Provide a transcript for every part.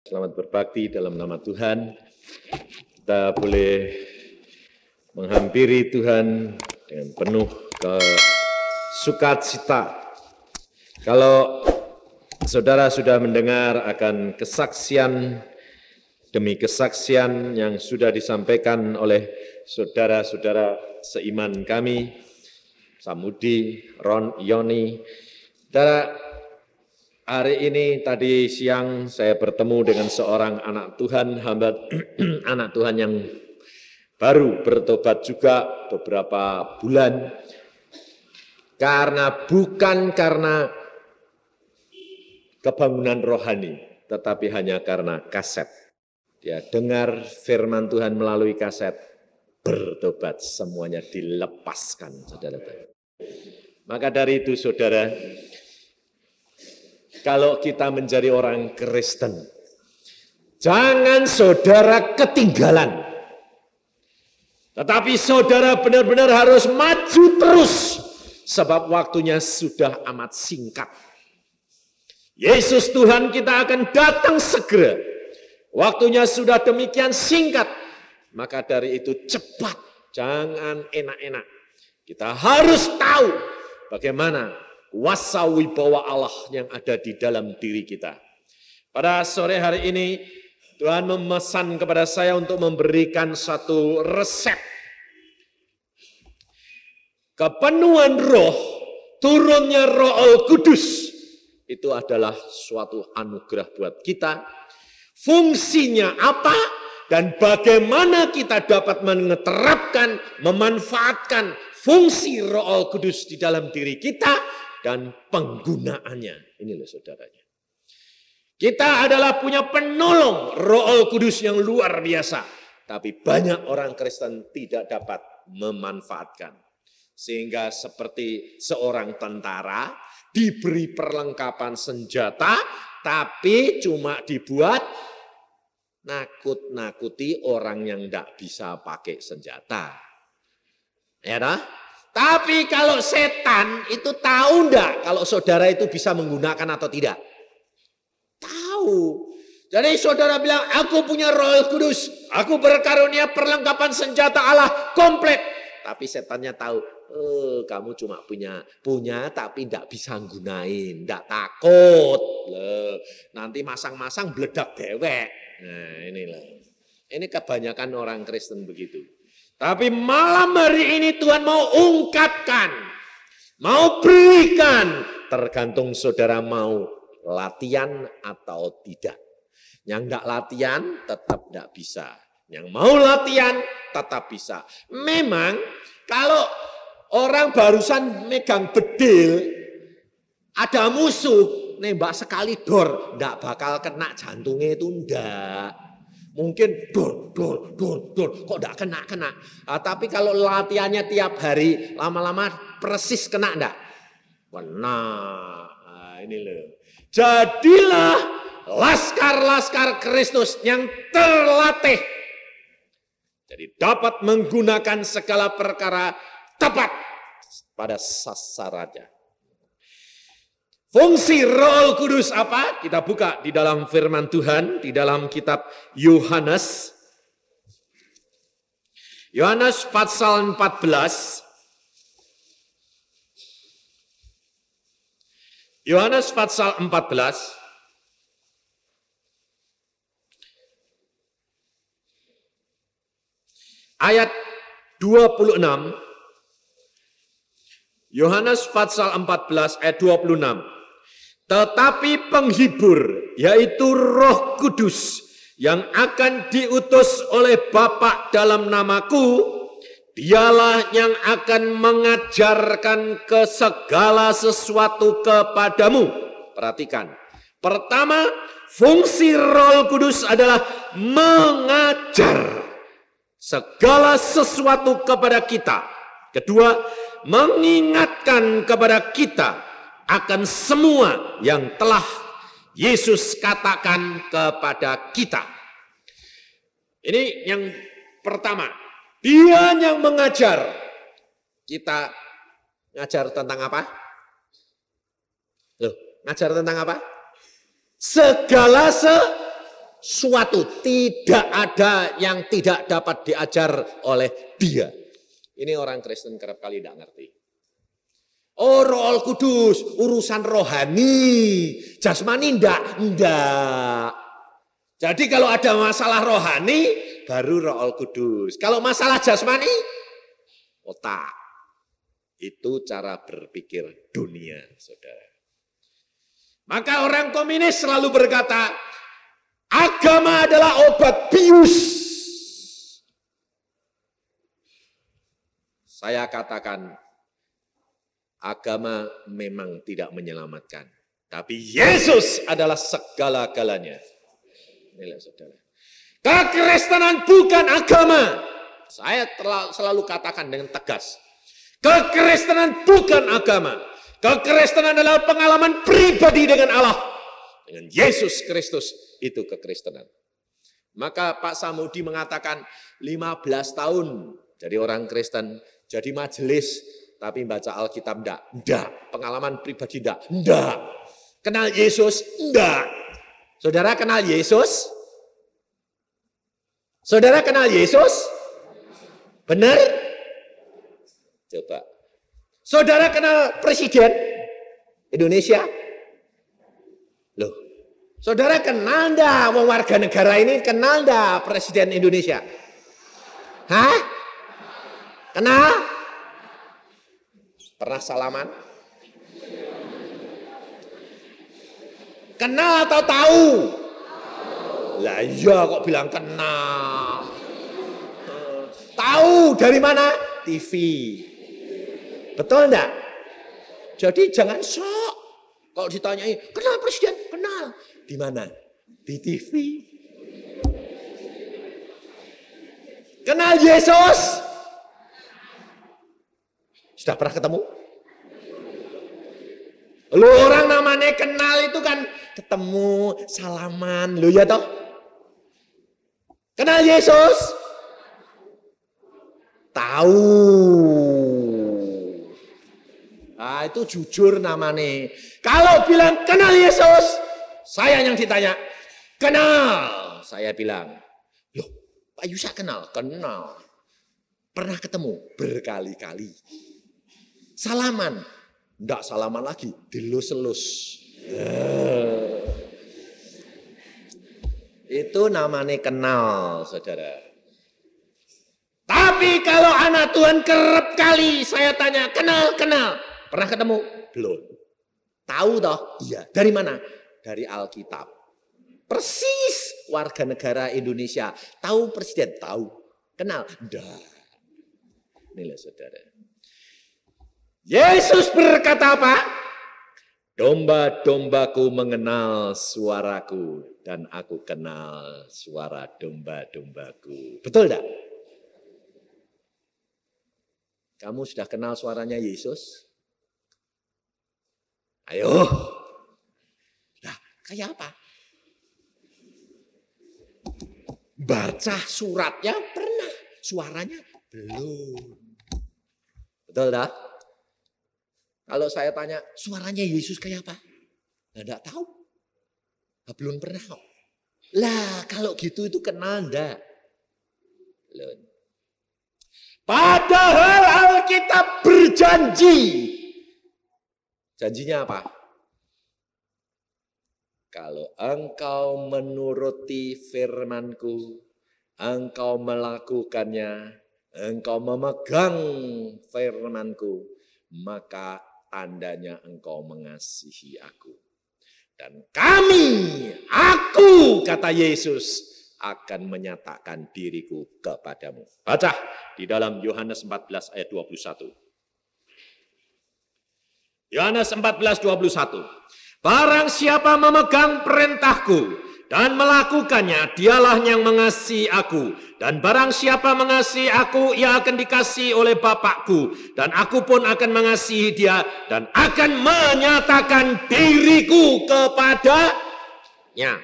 Selamat berbakti dalam nama Tuhan. Kita boleh menghampiri Tuhan dengan penuh sukacita. Kalau saudara sudah mendengar akan kesaksian demi kesaksian yang sudah disampaikan oleh saudara-saudara seiman kami, Samudi, Ron, Yoni, saudara, hari ini tadi siang saya bertemu dengan seorang anak Tuhan, hamba anak Tuhan yang baru bertobat juga beberapa bulan, bukan karena kebangunan rohani, tetapi hanya karena kaset. Dia dengar firman Tuhan melalui kaset, bertobat, semuanya dilepaskan, saudara. Maka dari itu, saudara, kalau kita menjadi orang Kristen, jangan saudara ketinggalan. Tetapi saudara benar-benar harus maju terus, sebab waktunya sudah amat singkat. Yesus Tuhan kita akan datang segera. Waktunya sudah demikian singkat. Maka dari itu cepat, jangan enak-enak. Kita harus tahu bagaimana kuasa wibawa Allah yang ada di dalam diri kita. Pada sore hari ini, Tuhan memesan kepada saya untuk memberikan satu resep. Kepenuhan roh, turunnya Roh Kudus, itu adalah suatu anugerah buat kita. Fungsinya apa dan bagaimana kita dapat menerapkan, memanfaatkan fungsi Roh Kudus di dalam diri kita dan penggunaannya. Ini loh saudaranya. Kita adalah punya penolong Roh Kudus yang luar biasa. Tapi banyak orang Kristen tidak dapat memanfaatkan. Sehingga seperti seorang tentara diberi perlengkapan senjata, tapi cuma dibuat nakut-nakuti orang yang tidak bisa pakai senjata. Ya dah? Tapi kalau setan itu tahu enggak kalau saudara itu bisa menggunakan atau tidak? Tahu. Jadi saudara bilang, aku punya Roh Kudus, aku berkarunia perlengkapan senjata Allah komplit. Tapi setannya tahu, kamu cuma punya tapi tidak bisa gunain, tidak takut. Nanti masang-masang beledak dewek. Nah inilah. Ini kebanyakan orang Kristen begitu. Tapi malam hari ini Tuhan mau ungkapkan, mau berikan, tergantung saudara mau latihan atau tidak. Yang enggak latihan tetap enggak bisa. Yang mau latihan tetap bisa. Memang kalau orang barusan megang bedil, ada musuh, nembak sekali dor, enggak bakal kena jantungnya itu enggak. Mungkin dor, kok enggak kena. Tapi kalau latihannya tiap hari, lama-lama persis kena enggak? Kena. Nah, ini loh. Jadilah laskar-laskar Kristus yang terlatih. Jadi dapat menggunakan segala perkara tepat pada sasarannya. Fungsi Roh Kudus apa? Kita buka di dalam firman Tuhan, di dalam kitab Yohanes. Yohanes pasal 14. Yohanes pasal 14. Ayat 26. Yohanes pasal 14 ayat 26. Tetapi penghibur, yaitu Roh Kudus, yang akan diutus oleh Bapa dalam namaku, dialah yang akan mengajarkan segala sesuatu kepadamu. Perhatikan. Pertama, fungsi Roh Kudus adalah mengajar segala sesuatu kepada kita. Kedua, mengingatkan kepada kita akan semua yang telah Yesus katakan kepada kita. Ini yang pertama. Dia yang mengajar. Kita ngajar tentang apa? Loh, ngajar tentang apa? Segala suatu. Tidak ada yang tidak dapat diajar oleh dia. Ini orang Kristen kerap kali tidak ngerti. Oh, Roh Kudus, urusan rohani. Jasmani enggak. Jadi kalau ada masalah rohani, baru Roh Kudus. Kalau masalah jasmani, otak. Itu cara berpikir dunia, saudara. Maka orang komunis selalu berkata, agama adalah obat bius. Saya katakan, agama memang tidak menyelamatkan. Tapi Yesus adalah segala-galanya. Inilah saudara. Kekristenan bukan agama. Saya selalu katakan dengan tegas. Kekristenan bukan agama. Kekristenan adalah pengalaman pribadi dengan Allah. Dengan Yesus Kristus itu kekristenan. Maka Pak Samudi mengatakan 15 tahun jadi orang Kristen, jadi majelis, tapi baca Alkitab enggak. Pengalaman pribadi enggak. Kenal Yesus? Enggak. Saudara kenal Yesus? Saudara kenal Yesus? Benar? Coba. Saudara kenal Presiden Indonesia? Loh, saudara kenal enggak warga negara ini, kenal enggak Presiden Indonesia? Hah? Kenal? Pernah salaman? Kenal atau tahu? Lah iya kok bilang kenal. Tahu dari mana? TV. Betul enggak? Jadi jangan sok. Kalau ditanyai, kenal presiden? Kenal. Di mana? Di TV. Kenal Yesus? Sudah pernah ketemu? Lu orang namanya kenal itu kan ketemu, salaman. Lu ya toh? Kenal Yesus? Tahu. Nah, itu jujur namanya. Kalau bilang kenal Yesus, saya yang ditanya. Kenal. Saya bilang, loh Pak Yusa kenal? Kenal. Pernah ketemu? Berkali-kali. Salaman? Enggak salaman lagi, dilus-elus. Itu namanya kenal, saudara. Tapi kalau anak Tuhan kerap kali saya tanya, kenal. Pernah ketemu? Belum. Tahu toh? Iya. Dari mana? Dari Alkitab. Persis warga negara Indonesia. Tahu presiden? Tahu. Kenal? Enggak. Inilah saudara. Yesus berkata apa? Domba-dombaku mengenal suaraku dan aku kenal suara domba-dombaku. Betul enggak? Kamu sudah kenal suaranya Yesus? Ayo. Nah, kayak apa? Baca suratnya pernah, suaranya belum. Betul enggak? Kalau saya tanya, suaranya Yesus kayak apa? Nah, enggak tahu. Nah, belum pernah. Lah, kalau gitu itu kenal enggak? Belum. Padahal Alkitab berjanji. Janjinya apa? Kalau engkau menuruti firman-Ku, engkau melakukannya, engkau memegang firman-Ku, maka tandanya engkau mengasihi aku. Dan aku, kata Yesus, akan menyatakan diriku kepadamu. Baca di dalam Yohanes 14 ayat 21. Yohanes 14, 21. Barang siapa memegang perintahku dan melakukannya, dialah yang mengasihi aku. Dan barang siapa mengasihi aku, ia akan dikasihi oleh Bapakku. Dan aku pun akan mengasihi dia dan akan menyatakan diriku kepadanya.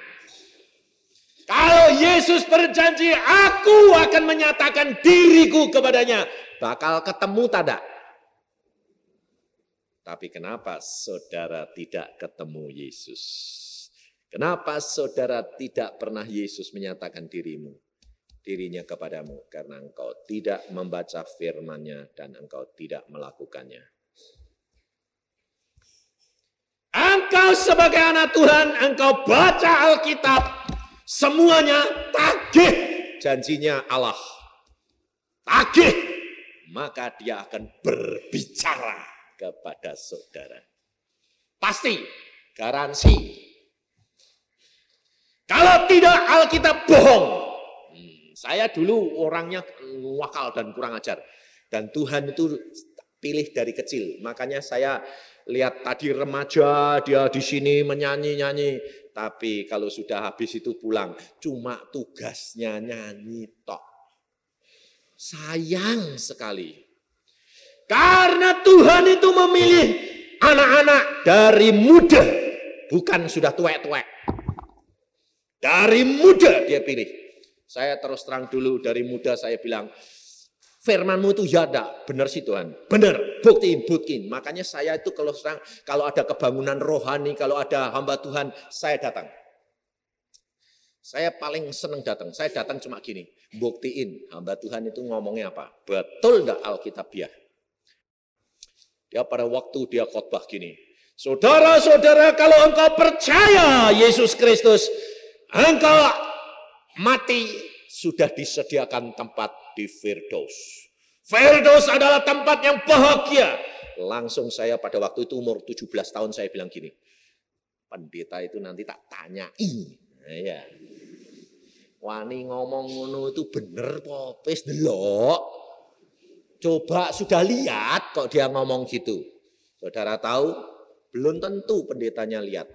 Kalau Yesus berjanji, aku akan menyatakan diriku kepadanya. Bakal ketemu tidak? Tapi kenapa saudara tidak ketemu Yesus? Kenapa saudara tidak pernah Yesus menyatakan dirinya kepadamu? Karena engkau tidak membaca firman-Nya dan engkau tidak melakukannya. Engkau sebagai anak Tuhan, engkau baca Alkitab, semuanya tagih janjinya Allah. Tagih, maka dia akan berbicara kepada saudara. Pasti, garansi. Kalau tidak, Alkitab bohong. Saya dulu orangnya wakal dan kurang ajar. Dan Tuhan itu pilih dari kecil. Makanya saya lihat tadi remaja, dia di sini menyanyi-nyanyi. Tapi kalau sudah habis itu pulang, cuma tugasnya nyanyi tok. Sayang sekali. Karena Tuhan itu memilih anak-anak dari muda. Bukan sudah tuek-tuek. Dari muda dia pilih. Saya terus terang dulu dari muda saya bilang, firman-Mu itu ya ada, benar sih Tuhan. Benar, buktiin. Makanya saya itu kalau ada kebangunan rohani, kalau ada hamba Tuhan, saya datang. Saya paling senang datang. Saya datang cuma gini, buktiin hamba Tuhan itu ngomongnya apa. Betul enggak Alkitabiah? Dia pada waktu dia khotbah gini, saudara-saudara, kalau engkau percaya Yesus Kristus, engkau mati, sudah disediakan tempat di Firdaus. Firdaus adalah tempat yang bahagia. Langsung saya pada waktu itu umur 17 tahun saya bilang gini, pendeta itu nanti tak tanyai. Nah, ya. Wani ngomong ngono itu bener po, wis delok. Coba sudah lihat kok dia ngomong gitu. Saudara tahu, belum tentu pendetanya lihat.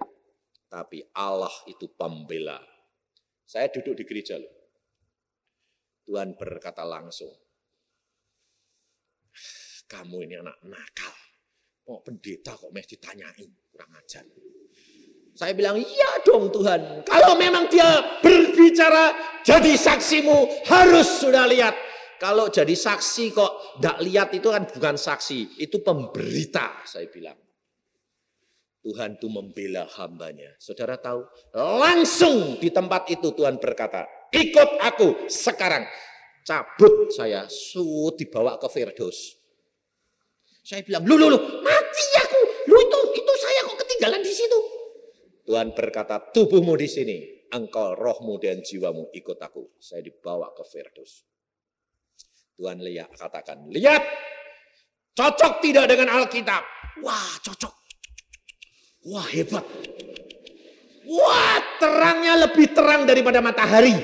Tapi Allah itu pembela. Saya duduk di gereja loh. Tuhan berkata langsung, kamu ini anak nakal. Oh pendeta kok mesti ditanyain, kurang ajar. Saya bilang, iya dong Tuhan. Kalau memang dia berbicara, jadi saksimu harus sudah lihat. Kalau jadi saksi kok tidak lihat itu kan bukan saksi, itu pemberita, saya bilang. Tuhan itu membela hambanya. Saudara tahu, langsung di tempat itu Tuhan berkata, ikut aku sekarang. Cabut saya, dibawa ke Firdaus. Saya bilang, lu mati aku. Itu saya kok ketinggalan di situ. Tuhan berkata, tubuhmu di sini, engkau rohmu dan jiwamu ikut aku. Saya dibawa ke Firdaus. Tuhan katakan, lihat, cocok tidak dengan Alkitab? Wah, cocok. Wah, hebat. Wah, terangnya lebih terang daripada matahari.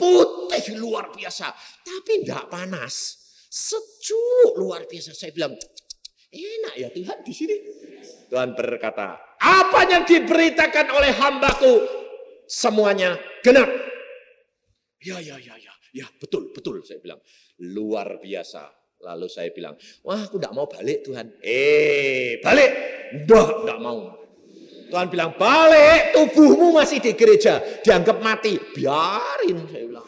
Putih luar biasa, tapi tidak panas. Sejuk luar biasa. Saya bilang, enak ya Tuhan di sini. Tuhan berkata, apa yang diberitakan oleh hambaku semuanya genap. Ya, betul, saya bilang. Luar biasa. Lalu saya bilang, wah aku tidak mau balik Tuhan. Balik. Tidak mau. Tuhan bilang, balik, tubuhmu masih di gereja. Dianggap mati. Biarin, saya bilang.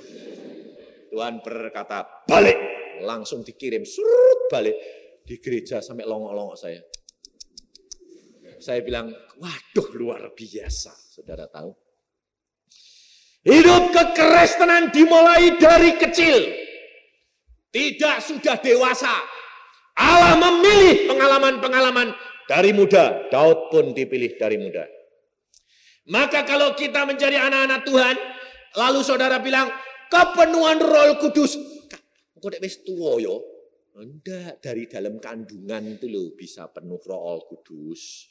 Tuhan berkata, balik. Langsung dikirim, surut balik. Di gereja sampai longok-longok saya. Saya bilang, waduh luar biasa. Saudara tahu. Hidup kekristenan dimulai dari kecil. Tidak sudah dewasa. Allah memilih pengalaman-pengalaman dari muda. Daud pun dipilih dari muda. Maka kalau kita menjadi anak-anak Tuhan, lalu saudara bilang, kepenuhan Roh Kudus. Kok nek wis tuwa ya? Enggak, dari dalam kandungan itu loh bisa penuh Roh Kudus.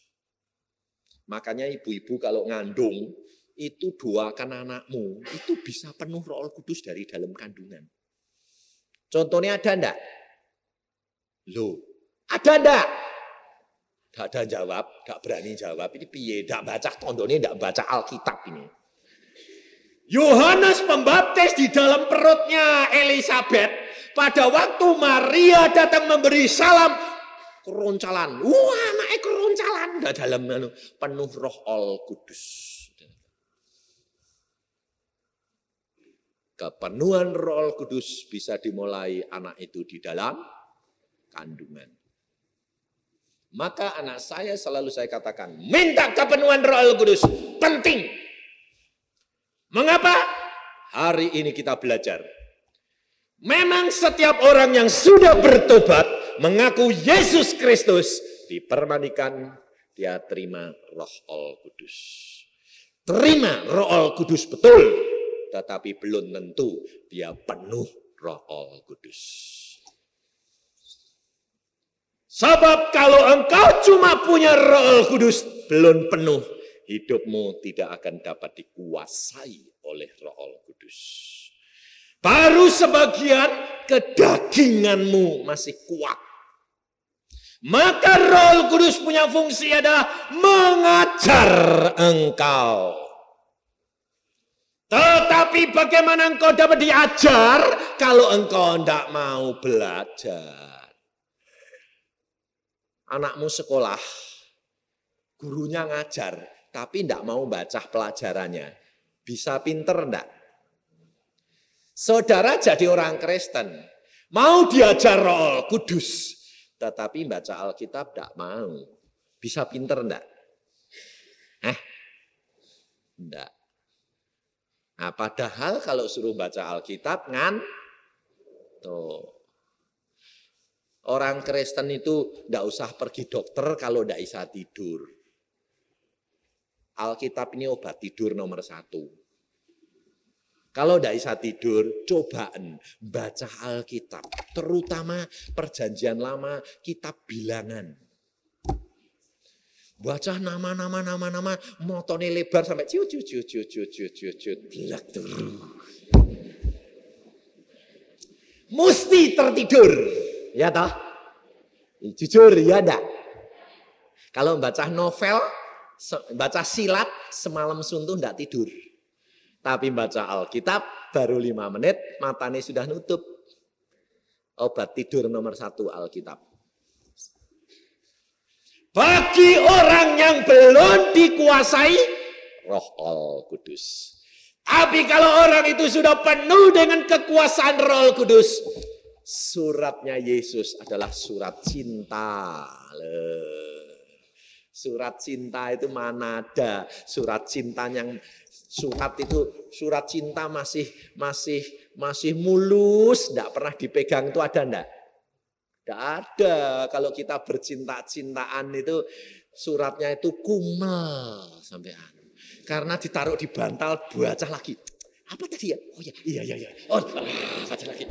Makanya ibu-ibu kalau ngandung, itu doakan anakmu, itu bisa penuh Roh Kudus dari dalam kandungan. Contohnya ada enggak? Loh, ada enggak? Enggak ada jawab, enggak berani jawab. Ini piye? Enggak baca tondone, enggak baca Alkitab ini. Yohanes Pembaptis di dalam perutnya Elisabeth, pada waktu Maria datang memberi salam, keroncalan. Wah, anaknya keroncalan. Enggak dalam penuh Roh Kudus. Kepenuhan Roh Kudus bisa dimulai anak itu di dalam kandungan. Maka anak saya selalu saya katakan, minta kepenuhan Roh Kudus, penting. Mengapa? Hari ini kita belajar. Memang setiap orang yang sudah bertobat, mengaku Yesus Kristus, dipermanikan, dia terima Roh Kudus. Terima Roh Kudus betul, tetapi belum tentu dia penuh Roh Kudus. Sebab kalau engkau cuma punya Roh Kudus, belum penuh, hidupmu tidak akan dapat dikuasai oleh Roh Kudus. Baru sebagian kedaginganmu masih kuat. Maka Roh Kudus punya fungsi adalah mengajar engkau. Tetapi bagaimana engkau dapat diajar kalau engkau tidak mau belajar? Anakmu sekolah, gurunya ngajar, tapi tidak mau baca pelajarannya. Bisa pinter enggak? Saudara jadi orang Kristen, mau diajar Roh Kudus, tetapi baca Alkitab tidak mau. Bisa pinter enggak? Enggak. Nah, padahal kalau suruh baca Alkitab tuh. Orang Kristen itu tidak usah pergi dokter kalau tidak bisa tidur. Alkitab ini obat tidur nomor 1. Kalau tidak bisa tidur, cobaan baca Alkitab. Terutama perjanjian lama, kitab bilangan. Baca nama, motone lebar sampai ciut. Bilak terus. Mesti tertidur. Ya toh? Jujur ya enggak? Kalau baca novel, baca silat, semalam suntuh enggak tidur. Tapi baca Alkitab, baru 5 menit, matanya sudah nutup. Obat tidur nomor 1 Alkitab. Bagi orang yang belum dikuasai Roh Kudus. Tapi kalau orang itu sudah penuh dengan kekuasaan Roh Kudus, suratnya Yesus adalah surat cinta. Surat cinta itu mana ada? Surat cinta yang surat cinta masih mulus, tidak pernah dipegang itu ada enggak? Tidak ada. Kalau kita bercinta-cintaan itu suratnya itu kumel sampean. Karena ditaruh di bantal, baca lagi. Apa tadi ya? Oh iya. Oh, baca lagi.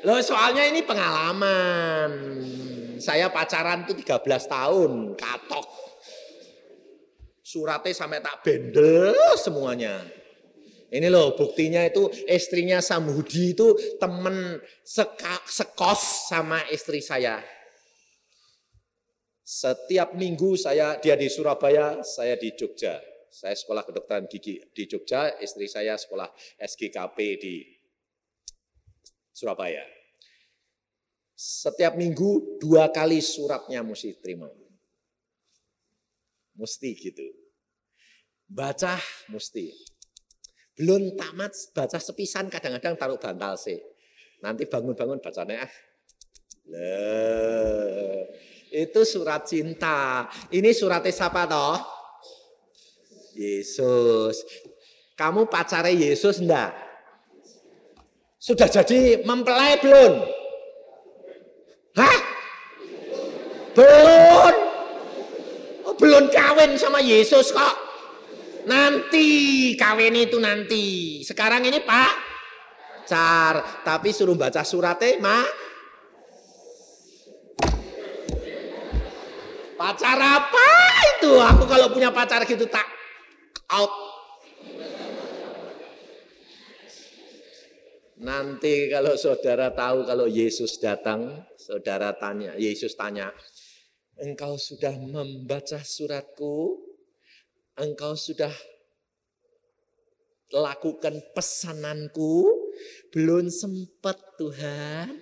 Loh, soalnya ini pengalaman. Saya pacaran itu 13 tahun, katok. Suratnya sampai tak bendel semuanya. Ini loh buktinya itu istrinya Samhudi itu temen sekos sama istri saya. Setiap minggu dia di Surabaya, saya di Jogja. Saya sekolah kedokteran gigi di Jogja, istri saya sekolah SGKP di Surabaya. Setiap minggu 2 kali suratnya mesti terima. Mesti gitu. Baca mesti. Belum tamat baca sepisan kadang-kadang taruh bantal sih. Nanti bangun-bangun bacanya itu surat cinta. Ini suratnya siapa toh? Yesus. Kamu pacarnya Yesus enggak? Sudah jadi mempelai belum? Hah? Belum? Oh, belum kawin sama Yesus kok. Nanti kawin itu nanti. Sekarang ini pacar, tapi suruh baca suratnya pacar apa itu? Aku kalau punya pacar gitu tak out. Nanti kalau saudara tahu kalau Yesus datang, Yesus tanya, engkau sudah membaca suratku? Engkau sudah lakukan pesananku? Belum sempat Tuhan.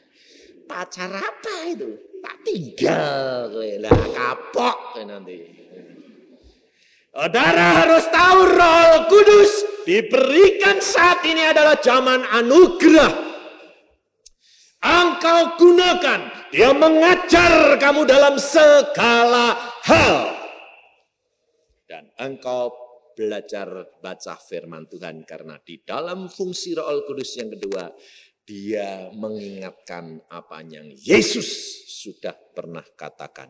Pacar apa itu? Tak tinggal. Lah kapok nanti. Saudara harus tahu Roh Kudus diberikan saat ini adalah zaman anugerah. Engkau gunakan. Dia mengajar kamu dalam segala hal. Dan engkau belajar baca firman Tuhan. Karena di dalam fungsi Roh Kudus yang kedua, dia mengingatkan apa yang Yesus sudah pernah katakan.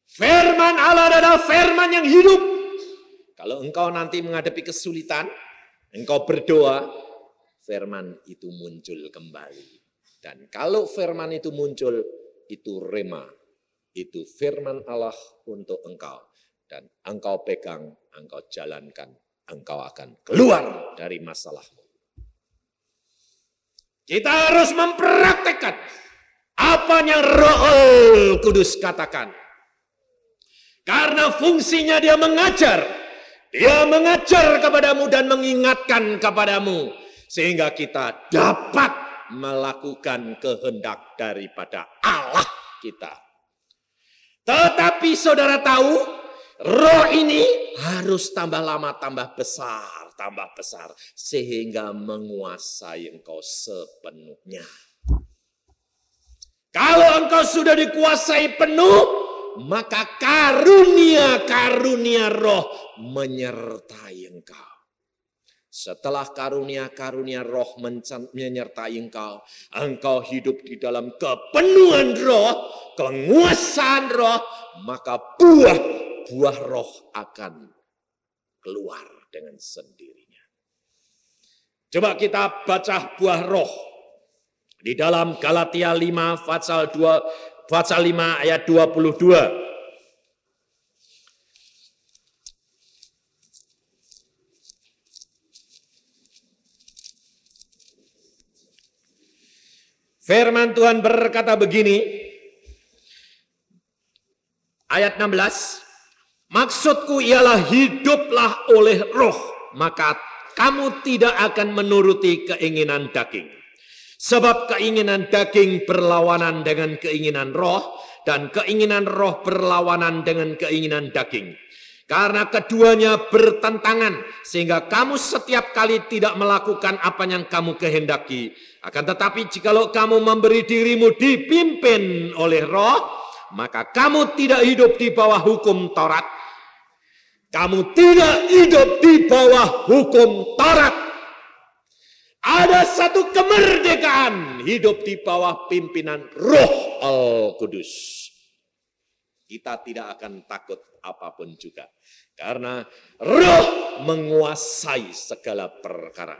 Firman Allah adalah firman yang hidup. Kalau engkau nanti menghadapi kesulitan, engkau berdoa, firman itu muncul kembali. Dan kalau firman itu muncul, itu rema. Itu firman Allah untuk engkau. Dan engkau pegang, engkau jalankan, engkau akan keluar dari masalahmu. Kita harus mempraktekkan apa yang Roh Kudus katakan. Karena fungsinya dia mengajar. Dia mengajar kepadamu dan mengingatkan kepadamu. Sehingga kita dapat melakukan kehendak daripada Allah kita. Tetapi saudara tahu, roh ini harus tambah lama, tambah besar. Sehingga menguasai engkau sepenuhnya. Kalau engkau sudah dikuasai penuh, maka karunia-karunia roh menyertai engkau. Setelah karunia-karunia roh menyertai engkau, engkau hidup di dalam kepenuhan roh, penguasaan roh, maka buah roh akan keluar dengan sendirinya. Coba kita baca buah roh di dalam Galatia 5 pasal 5 ayat 22. Firman Tuhan berkata begini, ayat 16, maksudku ialah hiduplah oleh roh, maka kamu tidak akan menuruti keinginan daging. Sebab keinginan daging berlawanan dengan keinginan roh, dan keinginan roh berlawanan dengan keinginan daging. Karena keduanya bertentangan, sehingga kamu setiap kali tidak melakukan apa yang kamu kehendaki. Akan tetapi jikalau kamu memberi dirimu dipimpin oleh roh, maka kamu tidak hidup di bawah hukum Taurat. Kamu tidak hidup di bawah hukum Taurat. Ada satu kemerdekaan hidup di bawah pimpinan Roh Al-Kudus. Kita tidak akan takut apapun juga. Karena roh menguasai segala perkara.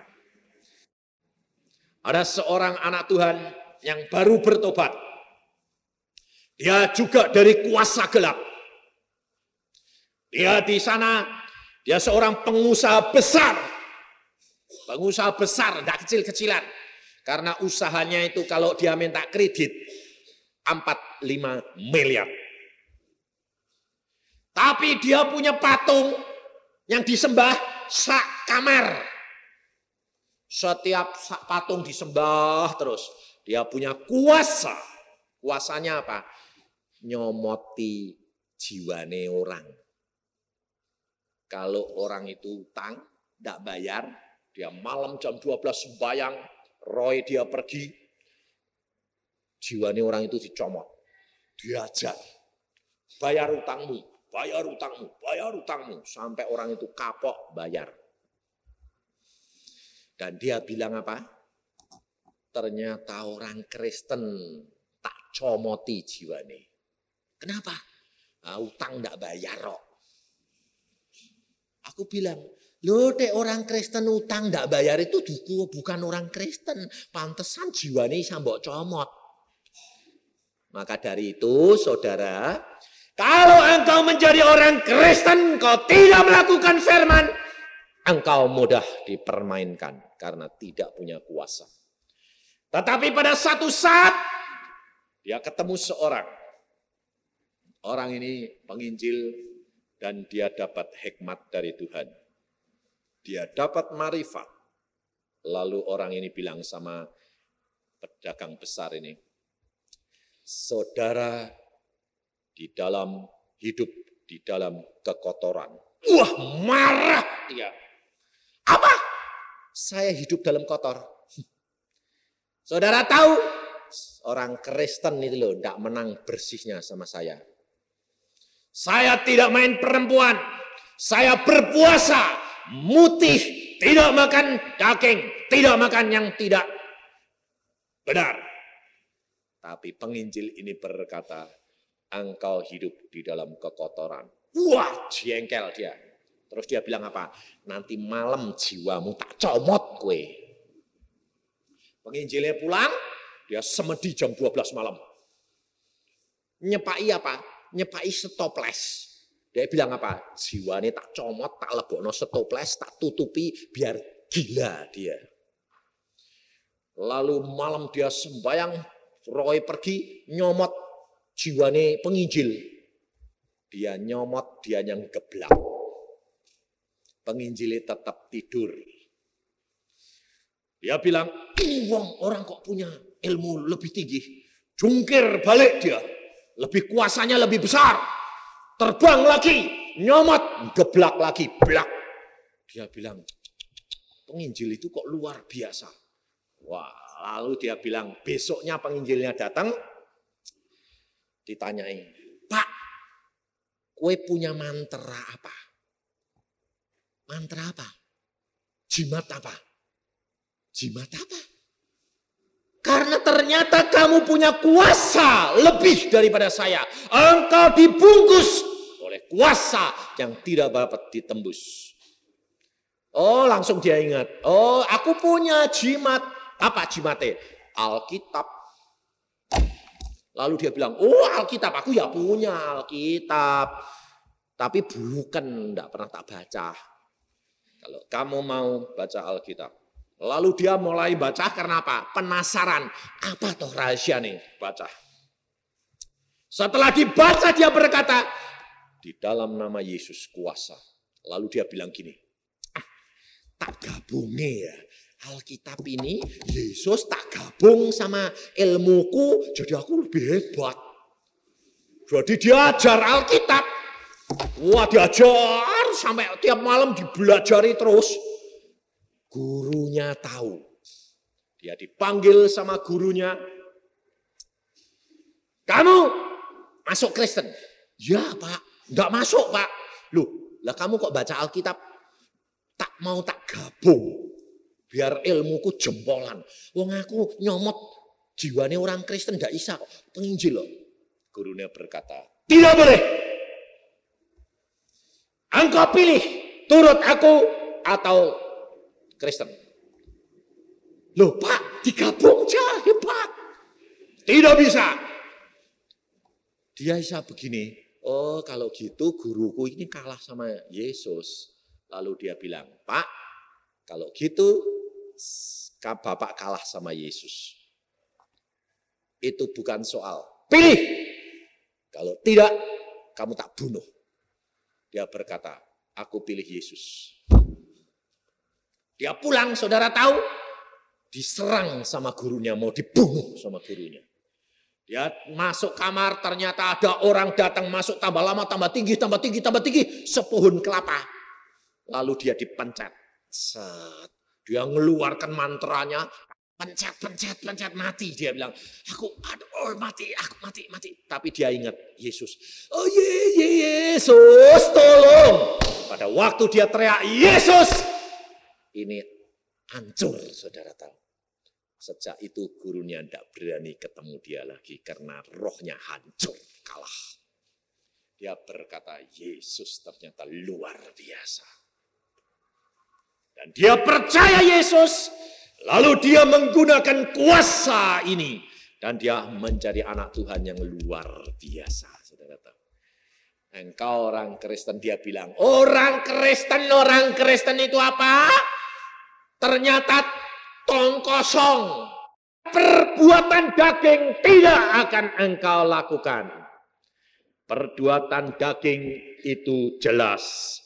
Ada seorang anak Tuhan yang baru bertobat. Dia juga dari kuasa gelap. Dia di sana, dia seorang pengusaha besar. Pengusaha besar, tidak kecil-kecilan. Karena usahanya itu kalau dia minta kredit, 4-5 miliar. Tapi dia punya patung yang disembah sak kamar. Setiap patung disembah terus. Dia punya kuasa. Kuasanya apa? Nyomoti jiwane orang. Kalau orang itu utang, tidak bayar, dia malam jam 12 sembahyang, roy dia pergi, jiwane orang itu dicomot, diajar, bayar utangmu, bayar utangmu, bayar utangmu, sampai orang itu kapok bayar. Dan dia bilang apa? Ternyata orang Kristen tak comoti jiwane. Kenapa? Nah, utang tidak bayar kok. Aku bilang, loh dek orang Kristen utang tidak bayar itu bukan orang Kristen. Pantesan jiwane sambok comot. Maka dari itu saudara, kalau engkau menjadi orang Kristen, engkau tidak melakukan firman, engkau mudah dipermainkan karena tidak punya kuasa. Tetapi pada satu saat, dia ketemu seorang. Orang ini penginjil dan dia dapat hikmat dari Tuhan. Dia dapat marifat. Lalu orang ini bilang sama pedagang besar ini, saudara di dalam hidup di dalam kekotoran. Wah, marah dia. Apa? Saya hidup dalam kotor. Saudara tahu, orang Kristen itu loh, tidak menang bersihnya sama saya. Saya tidak main perempuan, saya berpuasa, mutih, tidak makan daging, tidak makan yang tidak benar. Tapi penginjil ini berkata, engkau hidup di dalam kekotoran. Wah, jengkel dia. Terus dia bilang apa? Nanti malam jiwamu tak comot kue. Penginjilnya pulang, dia semedi jam 12 malam. Nyepai apa? Nyepai stoples. Dia bilang apa? Jiwanya tak comot, tak lebokno stoples, tak tutupi biar gila dia. Lalu malam dia sembayang, Roy pergi nyomot jiwane penginjil. Dia nyomot, dia yang geblak. Penginjilnya tetap tidur. Dia bilang, ini orang kok punya ilmu lebih tinggi. Jungkir balik dia. Lebih kuasanya lebih besar. Terbang lagi, nyomot, geblak lagi, blak. Dia bilang, penginjil itu kok luar biasa. Wah, lalu dia bilang, besoknya penginjilnya datang, ditanyai, Pak, kue punya mantra apa? Mantra apa? Jimat apa? Jimat apa? Karena ternyata kamu punya kuasa lebih daripada saya. Engkau dibungkus oleh kuasa yang tidak dapat ditembus. Oh, langsung dia ingat. Oh, aku punya jimat. Apa jimatnya? Alkitab. Lalu dia bilang, oh Alkitab, aku ya punya Alkitab. Tapi bukan, enggak pernah tak baca. Kalau kamu mau baca Alkitab. Lalu dia mulai baca karena apa? Penasaran. Apa toh rahasia nih? Baca. Setelah dibaca dia berkata, di dalam nama Yesus kuasa. Lalu dia bilang gini, tak gabungnya ya. Alkitab ini, Yesus tak gabung sama ilmuku, jadi aku lebih hebat. Jadi dia ajar Alkitab. Wah, diajar sampai tiap malam dibelajari terus. Gurunya tahu. Dia dipanggil sama gurunya. Kamu masuk Kristen? Ya Pak, enggak masuk Pak. Loh, lah kamu kok baca Alkitab? Tak mau tak gabung. Biar ilmuku jempolan. Wong aku nyomot jiwane orang Kristen enggak bisa kok. Penginjil loh. Gurunya berkata, tidak boleh. Engkau pilih turut aku atau Kristen. Loh Pak, digabung aja, hebat. Tidak bisa. Dia bisa begini, oh kalau gitu guruku ini kalah sama Yesus. Lalu dia bilang, Pak, kalau gitu Bapak kalah sama Yesus. Itu bukan soal. Pilih. Kalau tidak, kamu tak bunuh. Dia berkata, aku pilih Yesus. Dia pulang, saudara tahu, diserang sama gurunya, mau dibunuh sama gurunya. Dia masuk kamar, ternyata ada orang datang masuk tambah lama, tambah tinggi, tambah tinggi, tambah tinggi, sepuhun kelapa. Lalu dia dipencet. Set. Dia ngeluarkan mantranya, pencet, pencet, pencet, mati. Dia bilang, aduh, mati, aku mati, mati. Tapi dia ingat Yesus. Oh Yesus, tolong. Pada waktu dia teriak, Yesus. Ini hancur, saudara tahu. Sejak itu gurunya tidak berani ketemu dia lagi karena rohnya hancur, kalah. Dia berkata, Yesus ternyata luar biasa. Dan dia percaya Yesus, lalu dia menggunakan kuasa ini. Dan dia menjadi anak Tuhan yang luar biasa, saudara tahu. Engkau orang Kristen, dia bilang, orang Kristen itu apa? Ternyata tong kosong. Perbuatan daging tidak akan engkau lakukan. Perbuatan daging itu jelas.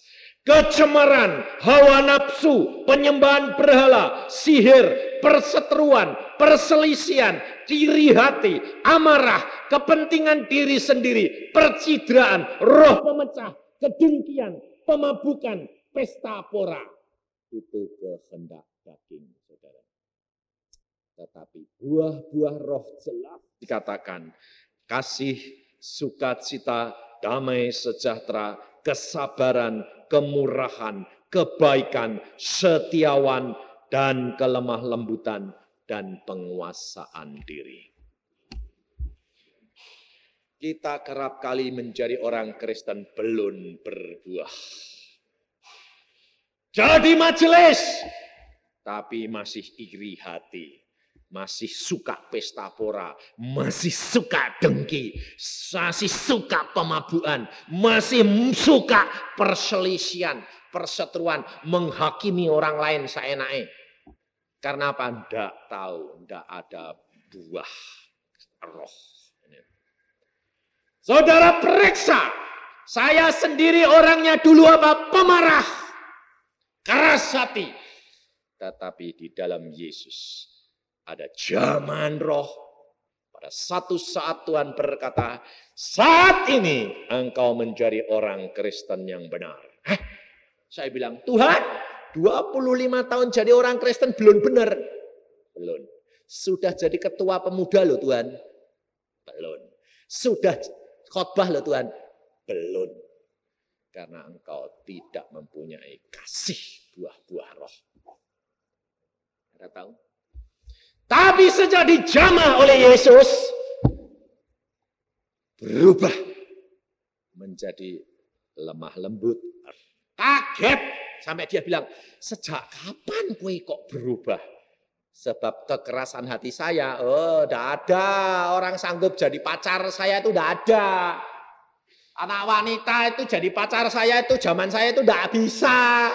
Kecemaran, hawa nafsu, penyembahan berhala, sihir, perseteruan, perselisihan, iri hati, amarah, kepentingan diri sendiri, percidraan, roh pemecah, kedengkian, pemabukan, pesta pora. Itu kehendak daging, saudara. Tetapi buah-buah roh jelas dikatakan kasih, sukacita, damai sejahtera, kesabaran, kemurahan, kebaikan, setiawan, dan kelemah lembutan, dan penguasaan diri. Kita kerap kali menjadi orang Kristen belum berbuah. Jadi majelis, tapi masih iri hati. Masih suka pesta pora, masih suka dengki, masih suka pemabuan, masih suka perselisihan, perseteruan, menghakimi orang lain seenaknya. Karena apa? Tidak tahu, tidak ada buah roh. Saudara periksa, saya sendiri orangnya dulu apa? Pemarah, keras hati. Tetapi di dalam Yesus ada zaman roh. Pada satu saat Tuhan berkata, saat ini engkau menjadi orang Kristen yang benar. Saya bilang, Tuhan 25 tahun jadi orang Kristen belum benar. Belum. Sudah jadi ketua pemuda loh Tuhan. Belum. Sudah khotbah loh Tuhan. Belum. Karena engkau tidak mempunyai kasih buah-buah roh. Anda tahu? Tapi sejak dijamah oleh Yesus, berubah menjadi lemah lembut. Kaget sampai dia bilang, sejak kapan kue kok berubah? Sebab kekerasan hati saya, tidak ada orang sanggup jadi pacar saya itu tidak ada. Anak wanita itu jadi pacar saya itu zaman saya itu tidak bisa.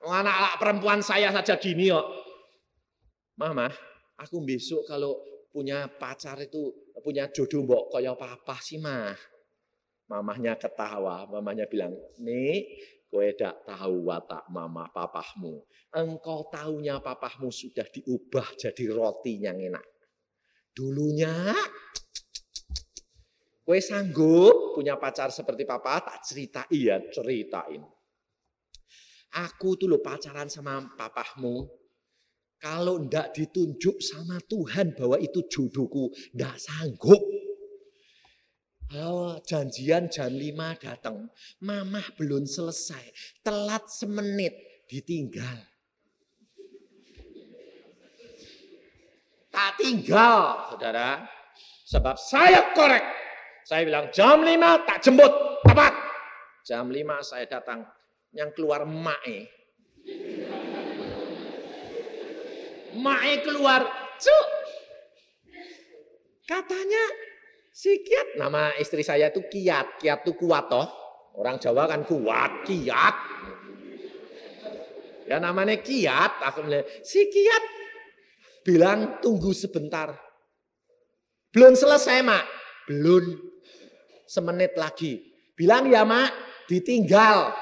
Anak perempuan saya saja gini kok. Mama, aku besok kalau punya pacar itu, punya jodoh mbok kaya papa sih mah. Mamahnya ketawa, mamahnya bilang, nih kowe dak tahu watak mama papahmu. Engkau tahunya papahmu sudah diubah jadi roti yang enak. Dulunya, kowe sanggup punya pacar seperti papa, tak cerita, iya ceritain. Aku tuh lo pacaran sama papahmu. Kalau ndak ditunjuk sama Tuhan bahwa itu jodohku, ndak sanggup. Janjian jam 5 datang, mamah belum selesai, telat semenit ditinggal. Tak tinggal, saudara. Sebab saya korek. Saya bilang jam 5 tak jemput, tepat. Jam 5 saya datang, yang keluar mae. Mae keluar, cuk. Katanya si Kiat, nama istri saya itu Kiat. Kiat itu kuat toh. Orang Jawa kan kuat, Kiat. Ya namanya Kiat. Aku bilang, si Kiat bilang tunggu sebentar. Belum selesai mak. Belum. Semenit lagi. Bilang ya mak, ditinggal.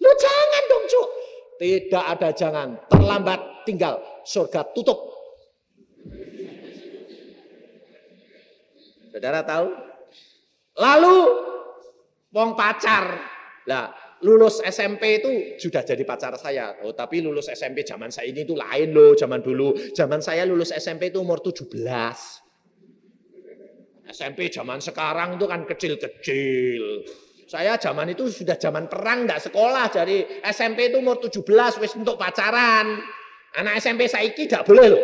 Lu jangan dong cuk. Tidak ada jangan. Terlambat. Tinggal surga tutup. Saudara tahu? Lalu wong pacar. Lah, lulus SMP itu sudah jadi pacar saya. Oh, tapi lulus SMP zaman saya ini itu lain loh, zaman dulu. Zaman saya lulus SMP itu umur 17. SMP zaman sekarang itu kan kecil-kecil. Saya zaman itu sudah zaman perang, enggak sekolah. Jadi SMP itu umur 17 wis untuk pacaran. Anak SMP saiki tidak boleh loh.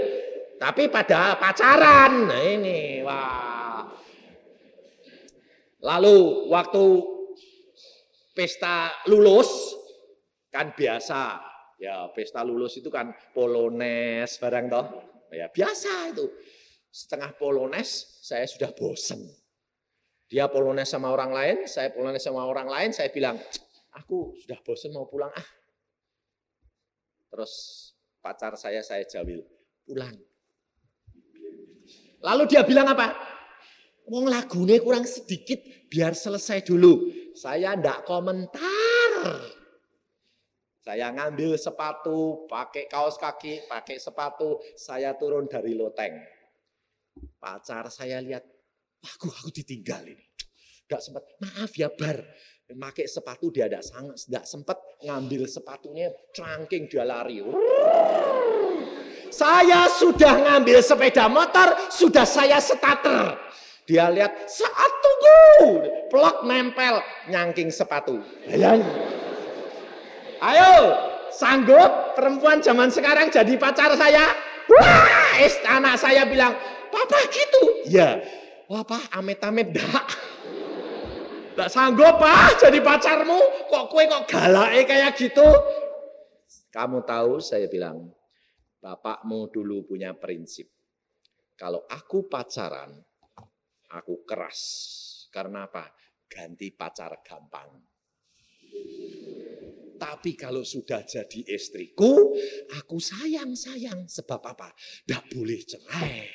Tapi pada pacaran. Nah ini, wah. Lalu waktu pesta lulus kan biasa. Ya pesta lulus itu kan polones barang toh. Ya biasa itu. Setengah polones saya sudah bosen. Dia polones sama orang lain, saya polones sama orang lain, saya bilang, aku sudah bosen mau pulang ah. Terus pacar saya jawil, pulang. Lalu dia bilang apa? Wong lagunya kurang sedikit, biar selesai dulu. Saya ndak komentar. Saya ngambil sepatu, pakai kaos kaki, pakai sepatu, saya turun dari loteng. Pacar saya lihat, aku ditinggal ini. Nggak sempat, maaf ya Bar. Pakai sepatu dia nggak sempat ngambil sepatunya, cangking dia lari. Saya sudah ngambil sepeda motor, sudah saya starter. Dia lihat, saat tunggu, plok nempel, nyangking sepatu. Ayo, sanggup perempuan zaman sekarang jadi pacar saya? Wah, anak saya bilang, papa gitu. Ya, wah pak, amit-amit dak. Nggak sanggup pak jadi pacarmu, kok kue kok galake kayak gitu? Kamu tahu, saya bilang, bapakmu dulu punya prinsip. Kalau aku pacaran, aku keras. Karena apa? Ganti pacar gampang. Tapi kalau sudah jadi istriku, aku sayang-sayang. Sebab apa? Tidak boleh cerai.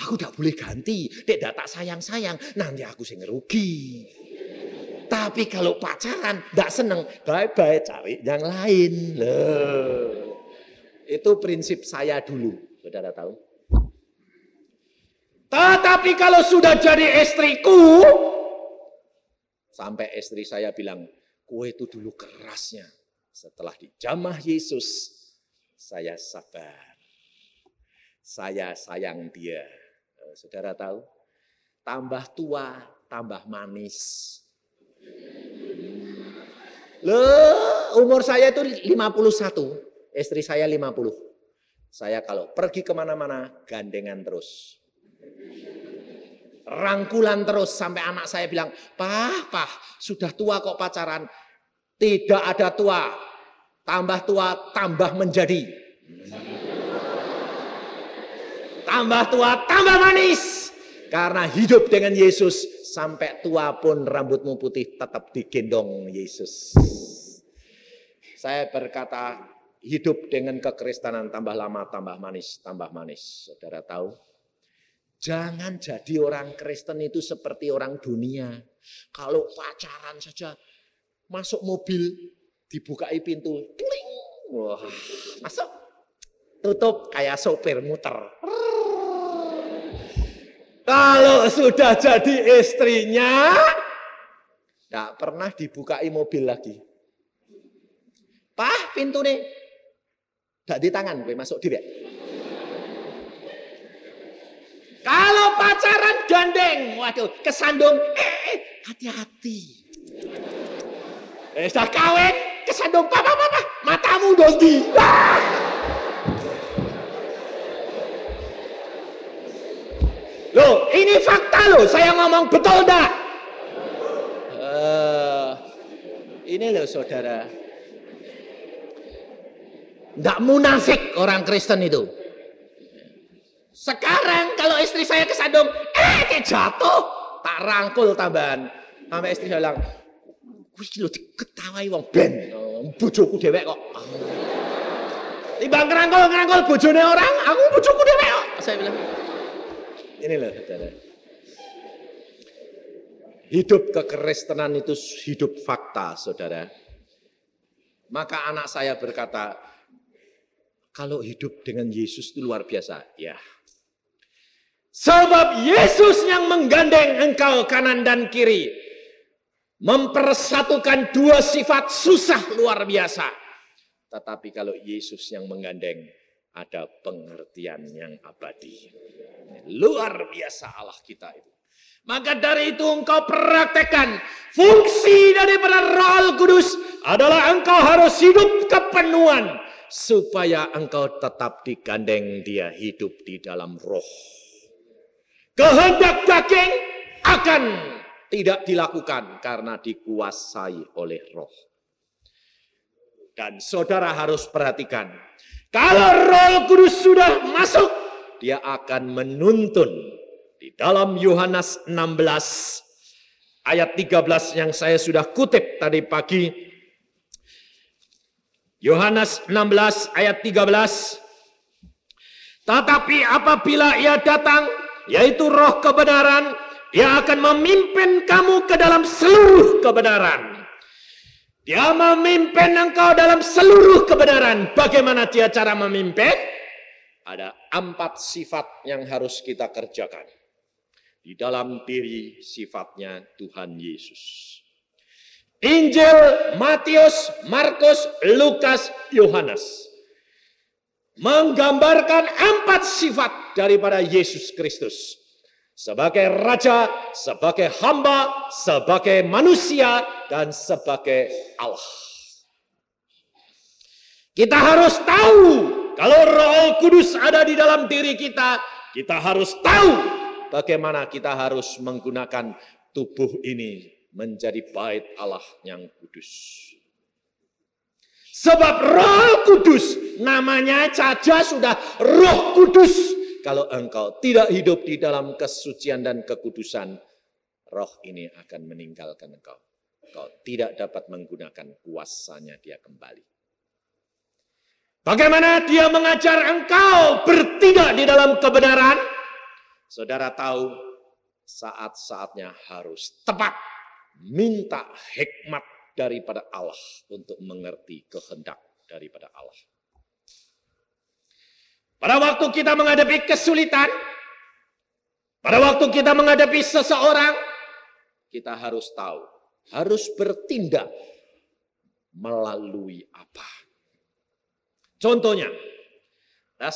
Aku tidak boleh ganti. Tidak tak sayang-sayang. Nanti aku sing ngerugi. Tapi kalau pacaran, tidak seneng. Bye-bye, cari yang lain. Loh. Itu prinsip saya dulu. Saudara tahu? Tetapi kalau sudah jadi istriku, sampai istri saya bilang, kue itu dulu kerasnya. Setelah dijamah Yesus, saya sabar. Saya sayang dia. Saudara tahu? Tambah tua, tambah manis. Loh, umur saya itu 51. Istri saya 50. Saya kalau pergi kemana-mana, gandengan terus. Rangkulan terus sampai anak saya bilang, Pah, sudah tua kok pacaran. Tidak ada tua, tambah menjadi. Tambah tua, tambah manis. Karena hidup dengan Yesus, sampai tua pun rambutmu putih tetap digendong Yesus. Saya berkata, hidup dengan kekristenan tambah lama, tambah manis, tambah manis. Saudara tahu? Jangan jadi orang Kristen itu seperti orang dunia. Kalau pacaran saja, masuk mobil, dibukai pintu, kling, wah, masuk, tutup kayak sopir muter. Kalau sudah jadi istrinya, tidak pernah dibukai mobil lagi. Pah, pintu nih, tidak di tangan, gue masuk direk. Kalau pacaran gandeng, waduh, kesandung, hati-hati. Sudah kawin, kesandung, papa, matamu dondi. Loh, ini fakta loh, saya ngomong betul enggak? Ini loh saudara. Enggak munafik orang Kristen itu. Sekarang kalau istri saya kesandung, dia jatuh, tak rangkul tambahan. Sampai istri saya bilang, wih lo diketawai wong ben, bojoku dewek kok. Timbang ngerangkul bojone orang, aku bojoku dewek kok. Saya bilang, ini loh saudara. Hidup kekristenan itu hidup fakta saudara. Maka anak saya berkata, kalau hidup dengan Yesus itu luar biasa. Ya. Sebab Yesus yang menggandeng engkau kanan dan kiri. Mempersatukan dua sifat susah luar biasa. Tetapi kalau Yesus yang menggandeng, ada pengertian yang abadi. Luar biasa Allah kita itu. Maka dari itu engkau praktekkan. Fungsi daripada Roh Kudus adalah engkau harus hidup kepenuhan. Supaya engkau tetap digandeng dia hidup di dalam roh. Kehendak daging akan tidak dilakukan karena dikuasai oleh roh. Dan saudara harus perhatikan. Kalau Roh Kudus sudah masuk, dia akan menuntun. Di dalam Yohanes 16 ayat 13 yang saya sudah kutip tadi pagi. Yohanes 16 ayat 13. Tetapi apabila ia datang, yaitu roh kebenaran, ia akan memimpin kamu ke dalam seluruh kebenaran. Dia memimpin engkau dalam seluruh kebenaran. Bagaimana dia cara memimpin? Ada 4 sifat yang harus kita kerjakan. Di dalam diri sifatnya Tuhan Yesus. Injil Matius, Markus, Lukas, Yohanes. menggambarkan 4 sifat daripada Yesus Kristus. Sebagai Raja, sebagai hamba, sebagai manusia, dan sebagai Allah. Kita harus tahu, kalau Roh Kudus ada di dalam diri kita, kita harus tahu bagaimana kita harus menggunakan tubuh ini menjadi bait Allah yang kudus. Sebab Roh Kudus, namanya saja sudah Roh Kudus. Kalau engkau tidak hidup di dalam kesucian dan kekudusan, roh ini akan meninggalkan engkau. Engkau tidak dapat menggunakan kuasanya dia kembali. Bagaimana dia mengajar engkau bertindak di dalam kebenaran? Saudara tahu, saat-saatnya harus tepat. Minta hikmat daripada Allah untuk mengerti kehendak daripada Allah. Pada waktu kita menghadapi kesulitan, pada waktu kita menghadapi seseorang, kita harus tahu, harus bertindak melalui apa. Contohnya, ada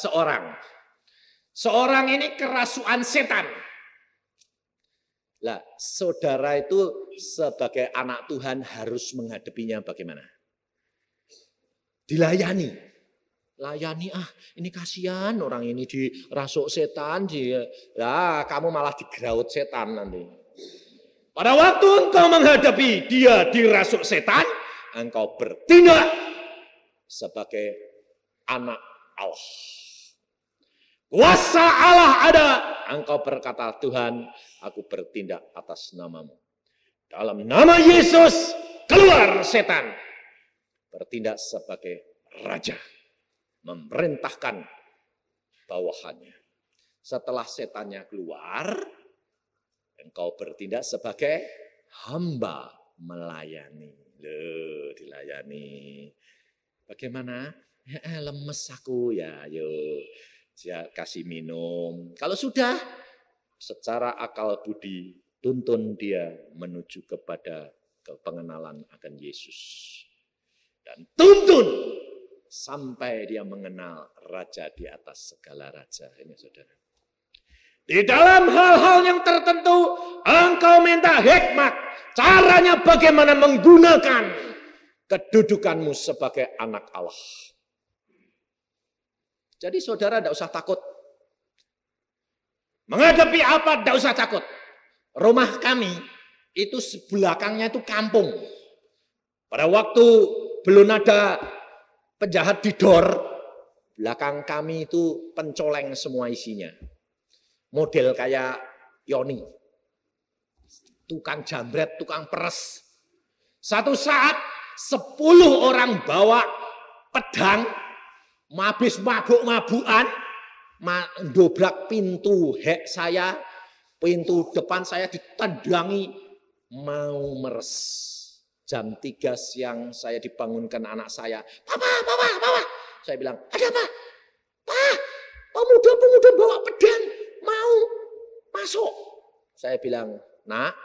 seorang ini kerasukan setan. Lah, saudara itu sebagai anak Tuhan harus menghadapinya bagaimana? Dilayani. Layani, ini kasihan orang ini dirasuk setan, kamu malah digeraut setan nanti. Pada waktu engkau menghadapi dia dirasuk setan, engkau bertindak sebagai anak Allah. Kuasa Allah ada, engkau berkata, Tuhan, aku bertindak atas namamu. Dalam nama Yesus, keluar setan. Bertindak sebagai raja. Memerintahkan bawahannya. Setelah setannya keluar, engkau bertindak sebagai hamba melayani. Loh, dilayani. Bagaimana? Lemes aku ya, yuk. Dia kasih minum. Kalau sudah, secara akal budi, tuntun dia menuju kepada pengenalan akan Yesus. Dan tuntun sampai dia mengenal raja di atas segala raja. Ini saudara. Di dalam hal-hal yang tertentu, engkau minta hikmat. Caranya bagaimana menggunakan kedudukanmu sebagai anak Allah. Jadi saudara tidak usah takut. Menghadapi apa tidak usah takut. Rumah kami itu belakangnya itu kampung. Pada waktu belum ada penjahat didor, belakang kami itu pencoleng semua isinya. Model kayak Yoni. Tukang jambret, tukang peres. Satu saat 10 orang bawa pedang, habis mabuk-mabukan, mendobrak pintu saya, pintu depan saya ditendangi, mau meres. Jam 3 siang saya dibangunkan anak saya. Papa. Saya bilang, ada apa? Pak, pemuda-pemuda bawa pedang, mau masuk. Saya bilang, nak,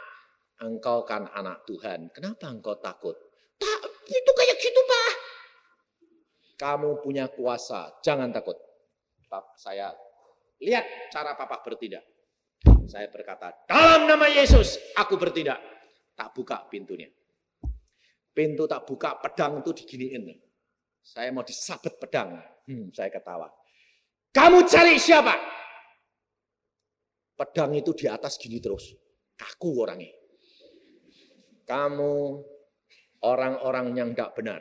engkau kan anak Tuhan, kenapa engkau takut? Tak, itu kayak gitu Pak. Kamu punya kuasa, jangan takut. Saya lihat cara Papa bertindak. Saya berkata, dalam nama Yesus, aku bertindak. Tak buka pintunya. Pintu tak buka, pedang itu diginiin. Saya mau disabet pedang. Saya ketawa. Kamu cari siapa? Pedang itu di atas gini terus. Kaku orangnya. Kamu orang-orang yang tidak benar.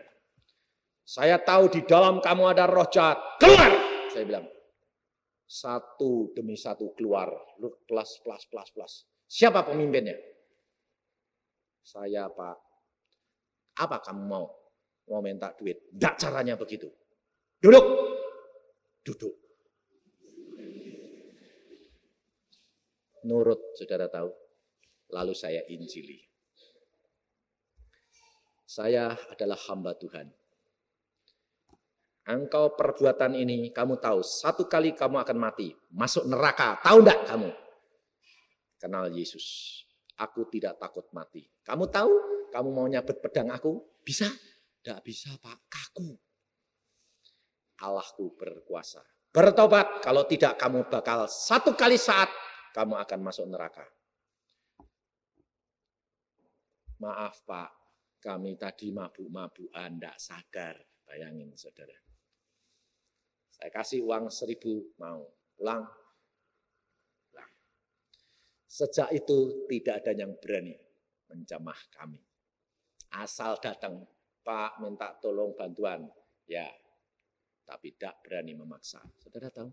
Saya tahu di dalam kamu ada roh jahat. Keluar! Saya bilang. Satu demi satu keluar. Plus. Siapa pemimpinnya? Saya Pak. Apa kamu mau? Mau minta duit? Tidak caranya begitu. Duduk. Nurut, saudara tahu. Lalu saya injili. Saya adalah hamba Tuhan. Engkau perbuatan ini, kamu tahu. Satu kali kamu akan mati. Masuk neraka. Tahu enggak kamu? Kenal Yesus. Aku tidak takut mati. Kamu tahu? Kamu mau nyabet pedang aku? Bisa? Tidak bisa Pak, kaku. Allahku berkuasa. Bertobat, kalau tidak kamu bakal satu kali saat kamu akan masuk neraka. Maaf Pak, kami tadi mabuk-mabukan, tidak sadar. Bayangin saudara. Saya kasih uang 1.000, mau pulang. Sejak itu tidak ada yang berani menjamah kami. Asal datang, Pak minta tolong bantuan. Ya, tapi tidak berani memaksa. Saudara tahu?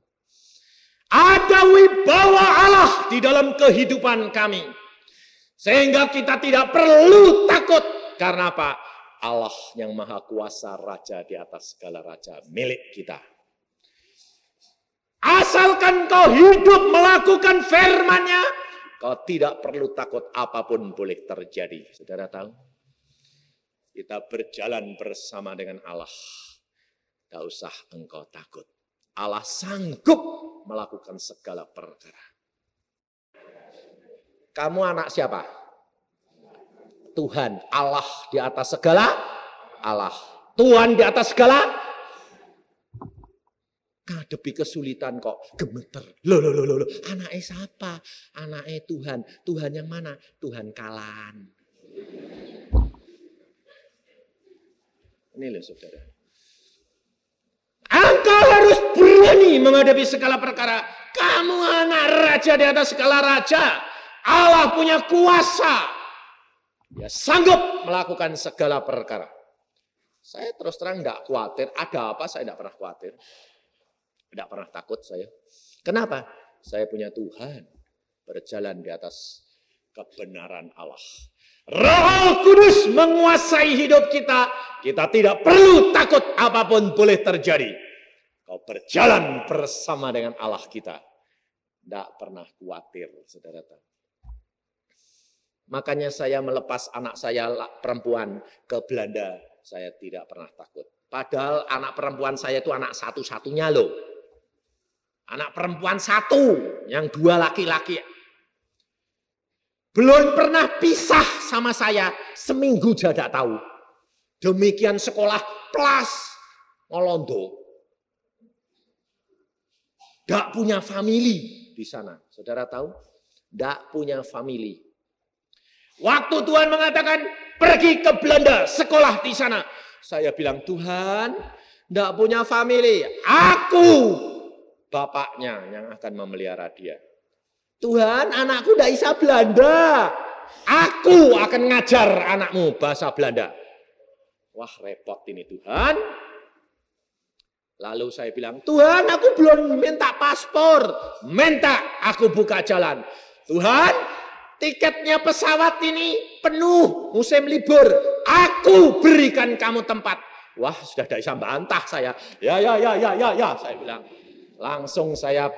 Ada wibawa Allah di dalam kehidupan kami. Sehingga kita tidak perlu takut. Karena apa? Allah yang maha kuasa, raja di atas segala raja, milik kita. Asalkan kau hidup melakukan firman-Nya, kau tidak perlu takut, apapun boleh terjadi. Saudara tahu? Kita berjalan bersama dengan Allah. Tidak usah engkau takut. Allah sanggup melakukan segala perkara. Kamu anak siapa? Tuhan. Allah di atas segala. Allah. Tuhan di atas segala. Ngadepi kesulitan kok gemeter. Loh. Anaknya siapa? Anaknya Tuhan. Tuhan yang mana? Tuhan Kalan. Ini loh saudara. Engkau harus berani menghadapi segala perkara. Kamu anak raja di atas segala raja. Allah punya kuasa. Dia sanggup melakukan segala perkara. Saya terus terang tidak khawatir. Ada apa saya tidak pernah khawatir. Tidak pernah takut saya. Kenapa? Saya punya Tuhan. Berjalan di atas kebenaran Allah. Roh Kudus menguasai hidup kita. Kita tidak perlu takut, apapun boleh terjadi. Kau berjalan bersama dengan Allah kita. Tidak pernah khawatir, saudara tahu. Makanya saya melepas anak saya perempuan ke Belanda. Saya tidak pernah takut. Padahal anak perempuan saya itu anak satu-satunya loh. Anak perempuan satu, yang 2 laki-laki. Belum pernah pisah sama saya, seminggu saya tidak tahu. Demikian sekolah plus ngolondo. Tidak punya family di sana. Saudara tahu? Tidak punya family. Waktu Tuhan mengatakan pergi ke Belanda, sekolah di sana. Saya bilang, Tuhan, tidak punya family. Aku bapaknya yang akan memelihara dia. Tuhan, anakku tidak bisa Belanda. Aku akan ngajar anakmu bahasa Belanda. Wah, repot ini Tuhan. Lalu saya bilang, Tuhan, aku belum minta paspor. Minta, aku buka jalan. Tuhan, tiketnya pesawat ini penuh musim libur. Aku berikan kamu tempat. Wah, sudah tidak bisa bantah saya. Ya, saya bilang. Langsung saya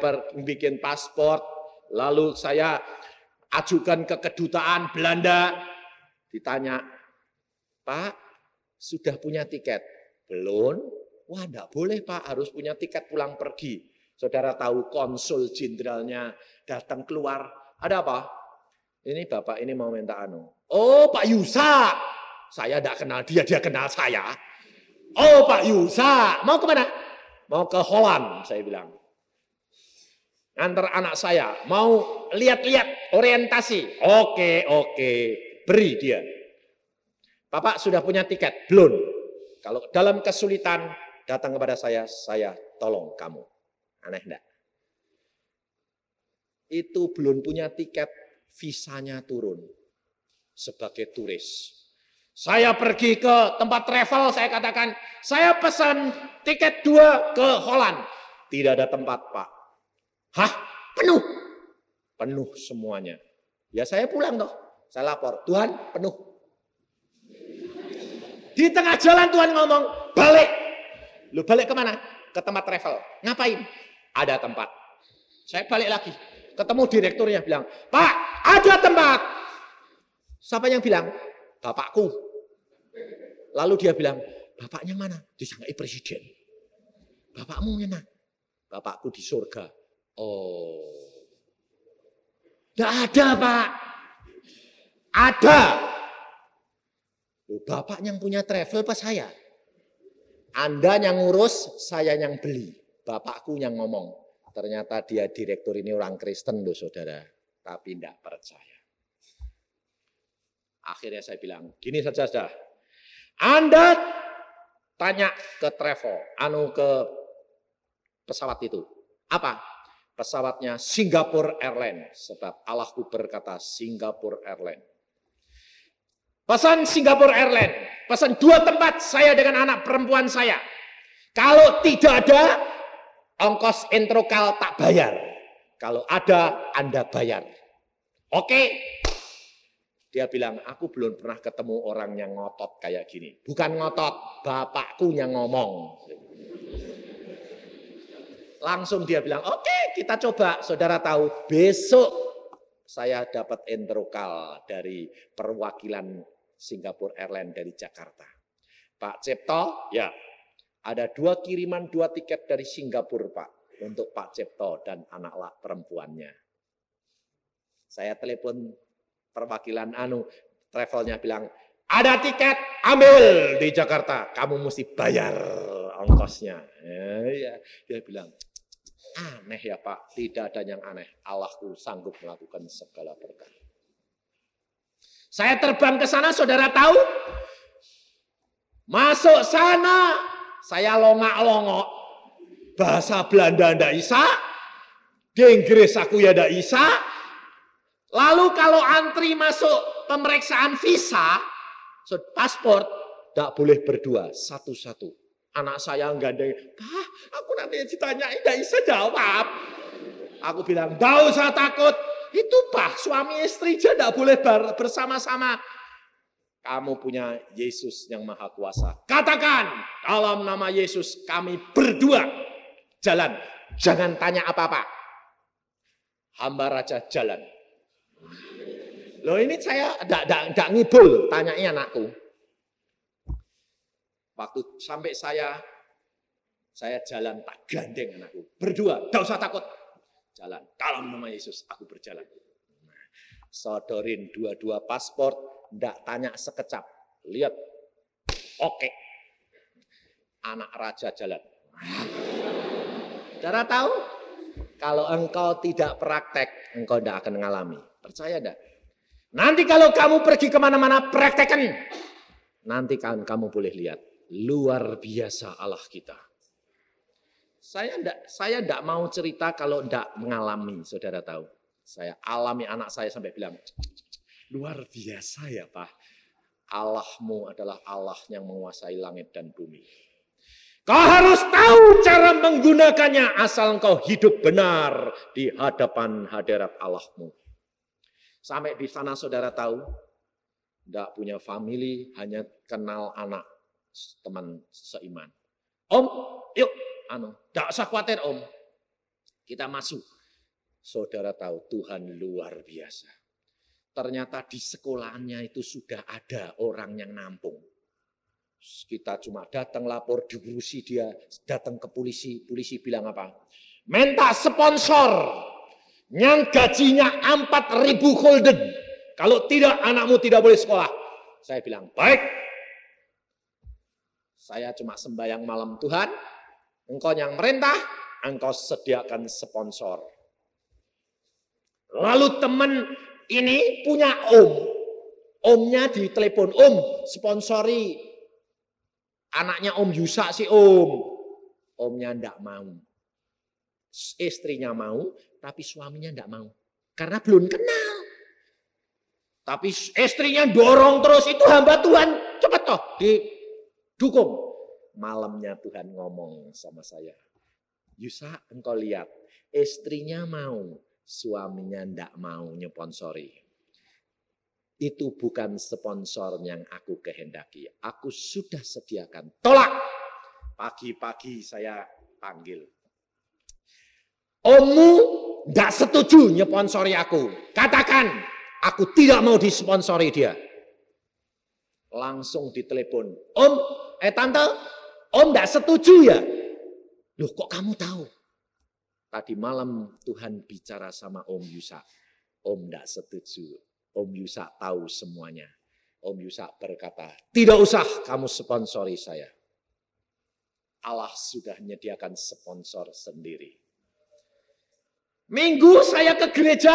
bikin paspor. Lalu saya ajukan ke kedutaan Belanda. Ditanya, Pak, sudah punya tiket? Belum. Wah, enggak boleh Pak, harus punya tiket pulang pergi. Saudara tahu konsul jenderalnya datang keluar. Ada apa? Ini Bapak ini mau minta anu. Oh, Pak Yusa. Saya enggak kenal dia, dia kenal saya. Oh, Pak Yusa. Mau kemana? Mau ke Holland, saya bilang. Antar anak saya, mau lihat-lihat orientasi. Oke, beri dia. Bapak sudah punya tiket? Belum. Kalau dalam kesulitan datang kepada saya tolong kamu. Aneh enggak? Itu belum punya tiket, visanya turun sebagai turis. Saya pergi ke tempat travel, saya katakan, saya pesan tiket 2 ke Holland. Tidak ada tempat, Pak. Hah? Penuh? Penuh semuanya. Ya saya pulang toh. Saya lapor, Tuhan penuh. Di tengah jalan Tuhan ngomong, balik. Lu balik kemana? Ke tempat travel. Ngapain? Ada tempat. Saya balik lagi. Ketemu direkturnya bilang, Pak, ada tempat. Siapa yang bilang? Bapakku. Lalu dia bilang, bapaknya mana? Disangkai presiden. Bapakmu mana? Bapakku di surga. Oh. Tidak ada, Pak. Ada. Bapak yang punya travel apa saya? Anda yang ngurus, saya yang beli. Bapakku yang ngomong. Ternyata dia direktur ini orang Kristen loh saudara. Tapi tidak percaya. Akhirnya saya bilang, gini saja sudah. Anda tanya ke travel, ke pesawat itu. Apa? Pesawatnya Singapore Airlines. Sebab Allahku berkata Singapore Airlines. Pesan Singapore Airlines. Pesan 2 tempat saya dengan anak perempuan saya. Kalau tidak ada, ongkos introkal tak bayar. Kalau ada, Anda bayar. Oke. Dia bilang, aku belum pernah ketemu orang yang ngotot kayak gini. Bukan ngotot, bapakku yang ngomong. Langsung dia bilang, oke, kita coba. Saudara tahu, besok saya dapat introkal dari perwakilan Singapore Airlines dari Jakarta. Pak Cipto, ya, ada 2 kiriman 2 tiket dari Singapura, Pak. Untuk Pak Cipto dan anak perempuannya. Saya telepon perwakilan travelnya bilang, ada tiket, ambil di Jakarta. Kamu mesti bayar ongkosnya. Ya. Dia bilang, aneh ya Pak, tidak ada yang aneh. Allahku sanggup melakukan segala perkara. Saya terbang ke sana, saudara tahu? Masuk sana, saya longak-longok. Bahasa Belanda ndak bisa, di Inggris aku ya ndak bisa. Lalu kalau antri masuk pemeriksaan visa, paspor, ndak boleh berdua, satu-satu. Anak saya gandeng, Pak, aku nanti ditanyain ndak bisa jawab. Aku bilang, ndak usah takut. Itu Pak, suami istri aja ndak boleh bersama-sama. Kamu punya Yesus yang Maha Kuasa. Katakan, dalam nama Yesus kami berdua jalan. Jangan tanya apa-apa. Hamba Raja jalan. Loh ini saya enggak ngibul, tanyanya anakku. Waktu sampai saya jalan tak gandeng anakku. Berdua, enggak usah takut. Jalan, dalam nama Yesus aku berjalan. Sodorin 2 paspor, enggak tanya sekecap. Lihat, oke. Anak raja jalan. Saudara tahu? Kalau engkau tidak praktek, engkau tidak akan mengalami. Percaya enggak? Nanti kalau kamu pergi kemana-mana, praktekkan. Nanti kan kamu boleh lihat. Luar biasa Allah kita. Saya enggak mau cerita kalau enggak mengalami, saudara tahu. Saya alami anak saya sampai bilang, luar biasa ya Pak. Allahmu adalah Allah yang menguasai langit dan bumi. Kau harus tahu cara menggunakannya asal engkau hidup benar di hadapan hadirat Allahmu. Sampai di sana saudara tahu, enggak punya family, hanya kenal anak teman seiman. Om, yuk, enggak usah khawatir Om. Kita masuk. Saudara tahu Tuhan luar biasa. Ternyata di sekolahannya itu sudah ada orang yang nampung. Kita cuma datang lapor, diurusi dia, datang ke polisi. Polisi bilang apa? Minta sponsor yang gajinya 4.000 gulden. Kalau tidak anakmu tidak boleh sekolah. Saya bilang, baik. Saya cuma sembahyang malam Tuhan. Engkau yang merintah, engkau sediakan sponsor. Lalu teman ini punya om. Omnya ditelepon, Om sponsori anaknya Om Yusa sih Om. Omnya enggak mau. Istrinya mau, tapi suaminya enggak mau. Karena belum kenal. Tapi istrinya dorong terus, itu hamba Tuhan. Cepat toh, didukung. Malamnya Tuhan ngomong sama saya. Yusa, engkau lihat, istrinya mau, suaminya enggak mau nyponsori. Itu bukan sponsor yang aku kehendaki. Aku sudah sediakan. Tolak. Pagi-pagi saya panggil. Ommu enggak setuju nyponsori aku. Katakan, aku tidak mau disponsori dia. Langsung ditelepon. Om, tante, Om enggak setuju ya? Loh kok kamu tahu? Tadi malam Tuhan bicara sama Om Yusa. Om enggak setuju. Om Yusa tahu semuanya. Om Yusa berkata, tidak usah kamu sponsori saya. Allah sudah menyediakan sponsor sendiri. Minggu saya ke gereja,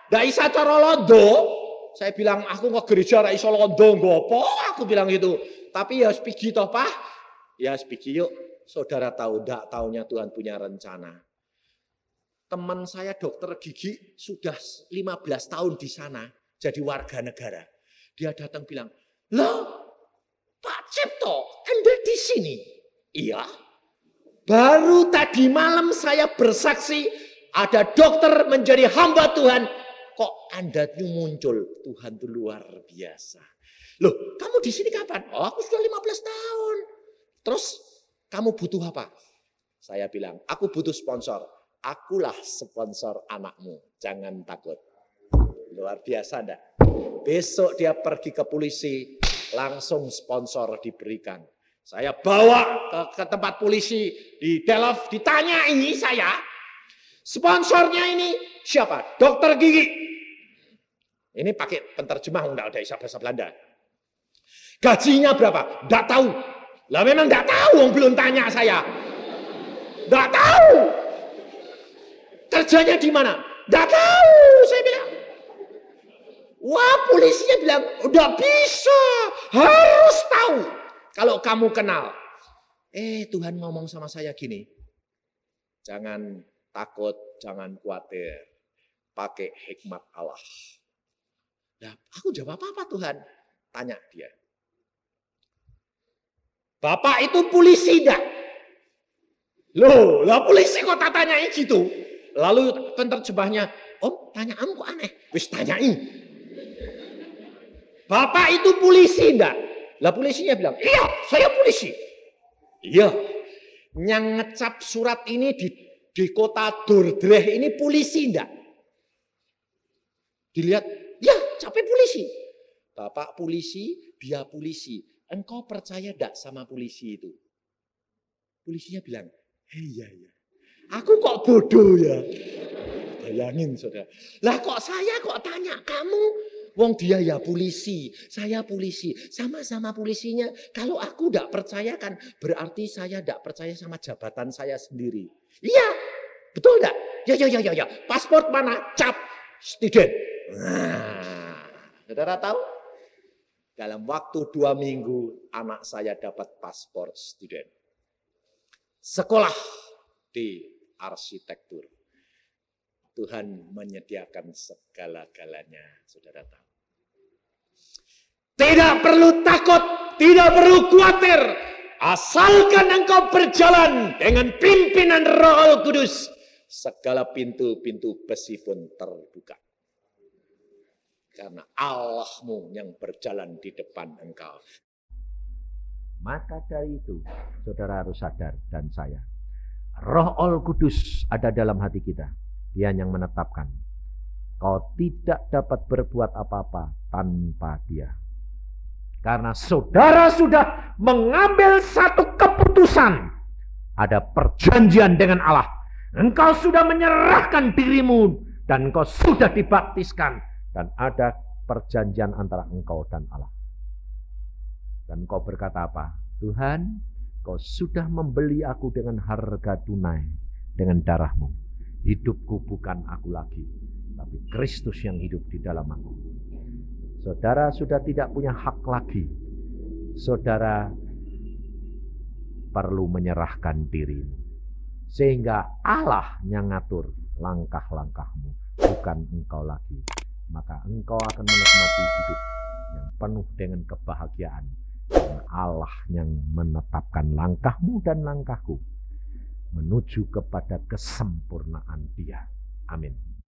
ndak isa cara londo. Saya bilang, aku ke gereja ndak iso londo ngopo? Aku bilang gitu. Tapi ya spigi toh, Pak. Ya spigi yuk. Saudara tahu ndak taunya Tuhan punya rencana. Teman saya dokter gigi sudah 15 tahun di sana jadi warga negara. Dia datang bilang, "Loh, Pak Cipto, Anda di sini?" Iya. Baru tadi malam saya bersaksi ada dokter menjadi hamba Tuhan. Kok Anda muncul? Tuhan itu luar biasa. Loh, kamu di sini kapan? Oh, aku sudah 15 tahun. Terus kamu butuh apa? Saya bilang, aku butuh sponsor. Akulah sponsor anakmu. Jangan takut. Luar biasa enggak? Besok dia pergi ke polisi, langsung sponsor diberikan. Saya bawa ke tempat polisi di Delft, ditanyai saya. Sponsornya ini siapa? Dokter gigi. Ini pakai penterjemah, enggak ada bahasa Belanda. Gajinya berapa? Enggak tahu. Lah memang enggak tahu, belum tanya saya. Enggak tahu. Kerjanya di mana? Enggak tahu, saya bilang. Wah, polisinya bilang, udah bisa, harus tahu. Kalau kamu kenal. Tuhan ngomong sama saya gini. Jangan takut, jangan khawatir. Pakai hikmat Allah. Nah, aku jawab apa Tuhan? Tanya dia. Bapak itu polisi enggak? Loh, lah polisi kok tak tanyain gitu? Lalu penerjemahnya, Om, tanyaan kok aneh. Wis tanyain. Bapak itu polisi enggak? Lah polisinya bilang, iya, saya polisi. Iya. Yang ngecap surat ini di kota Dordrecht ini polisi enggak? Dilihat, ya, capek polisi. Bapak polisi, dia polisi. Engkau percaya enggak sama polisi itu? Polisinya bilang, iya. Aku kok bodoh ya. Bayangin saudara. Lah kok saya kok tanya kamu? Wong dia ya polisi, saya polisi. Sama-sama polisinya. Kalau aku enggak percaya kan berarti saya enggak percaya sama jabatan saya sendiri. Iya, betul enggak? Ya. Paspor mana? Cap, student. Nah, saudara tahu? Dalam waktu 2 minggu anak saya dapat paspor student. Sekolah di arsitektur. Tuhan menyediakan segala-galanya, saudara tahu. Tidak perlu takut, tidak perlu khawatir. Asalkan engkau berjalan dengan pimpinan Roh Kudus, segala pintu-pintu besi pun terbuka. Karena Allahmu yang berjalan di depan engkau. Maka dari itu, saudara harus sadar dan saya. Roh Kudus ada dalam hati kita. Dia yang menetapkan. Kau tidak dapat berbuat apa-apa tanpa dia. Karena saudara sudah mengambil satu keputusan. Ada perjanjian dengan Allah. Engkau sudah menyerahkan dirimu. Dan engkau sudah dibaptiskan. Dan ada perjanjian antara engkau dan Allah. Dan engkau berkata apa? Tuhan, kau sudah membeli aku dengan harga tunai. Dengan darahmu. Hidupku bukan aku lagi, tapi Kristus yang hidup di dalam aku. Saudara sudah tidak punya hak lagi. Saudara perlu menyerahkan dirimu. Sehingga Allah yang ngatur langkah-langkahmu, bukan engkau lagi. Maka engkau akan menikmati hidup yang penuh dengan kebahagiaan. Dan Allah yang menetapkan langkahmu dan langkahku menuju kepada kesempurnaan Dia. Amin.